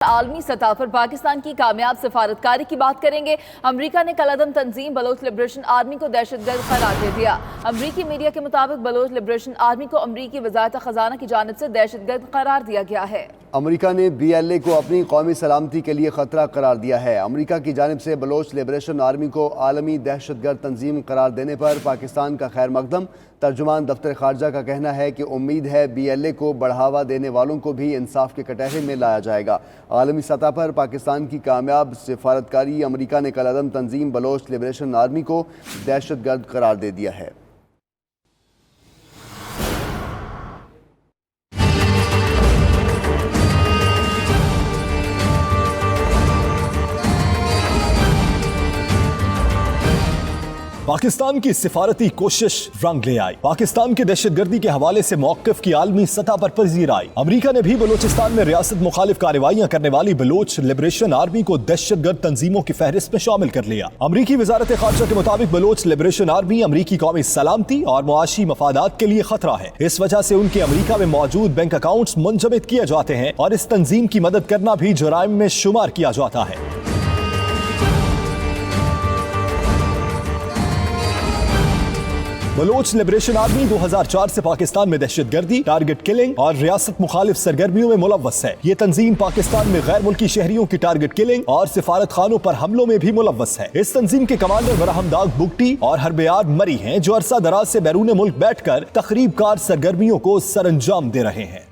आलमी सतह पर पाकिस्तान की कामयाब सफारतकारी की बात करेंगे। अमरीका ने कलअदम तंजीम बलोच लिबरेशन आर्मी को दहशतगर्द करार दे दिया। अमरीकी मीडिया के मुताबिक बलोच लिबरेशन आर्मी को अमरीकी वजारत खजाना की जानिब से दहशतगर्द करार दिया गया है। अमरीका ने BLA को अपनी कौमी सलामती के लिए खतरा करार दिया है। अमरीका की जानिब से बलोच लिबरेशन आर्मी को आलमी दहशतगर्द तंजीम करार देने पर पाकिस्तान का खैर मकदम। तर्जुमान दफ्तर खारजा का कहना है कि उम्मीद है BLA को बढ़ावा देने वालों को भी इंसाफ के कटहरे में लाया जाएगा। आलमी सतह पर पाकिस्तान की कामयाब सिफारतकारी। अमरीका ने कलअदम तंजीम बलोच लिबरेशन आर्मी को दहशतगर्द करार दे दिया है। पाकिस्तान की सिफारती कोशिश रंग ले आई। पाकिस्तान के दहशतगर्दी के हवाले से मौक़िफ़ की आलमी सतह पर पजीर आई। अमरीका ने भी बलोचिस्तान में रियासत मुखालिफ कार्रवाइयां करने वाली बलोच लिबरेशन आर्मी को दहशतगर्द तंजीमों की फहरिस्त में शामिल कर लिया। अमरीकी वजारत खारजा के मुताबिक बलोच लिबरेशन आर्मी अमरीकी कौमी सलामती और मुआशी मफादात के लिए खतरा है। इस वजह से उनके अमरीका में मौजूद बैंक अकाउंट्स मुंजमद किए जाते हैं और इस तंजीम की मदद करना भी जुराइम में शुमार किया जाता है। बलोच लिबरेशन आर्मी 2004 से पाकिस्तान में दहशतगर्दी, टारगेट किलिंग और रियासत मुखालिफ सरगर्मियों में मुलव्वस है। ये तंजीम पाकिस्तान में गैर मुल्की शहरियों की टारगेट किलिंग और सिफारत खानों पर हमलों में भी मुलव्वस है। इस तंजीम के कमांडर बरहमदाग बुगटी और हरबयार मरी हैं, जो अरसा दराज से बैरून मुल्क बैठकर तखरीब कार सरगर्मियों को सरअंजाम दे रहे हैं।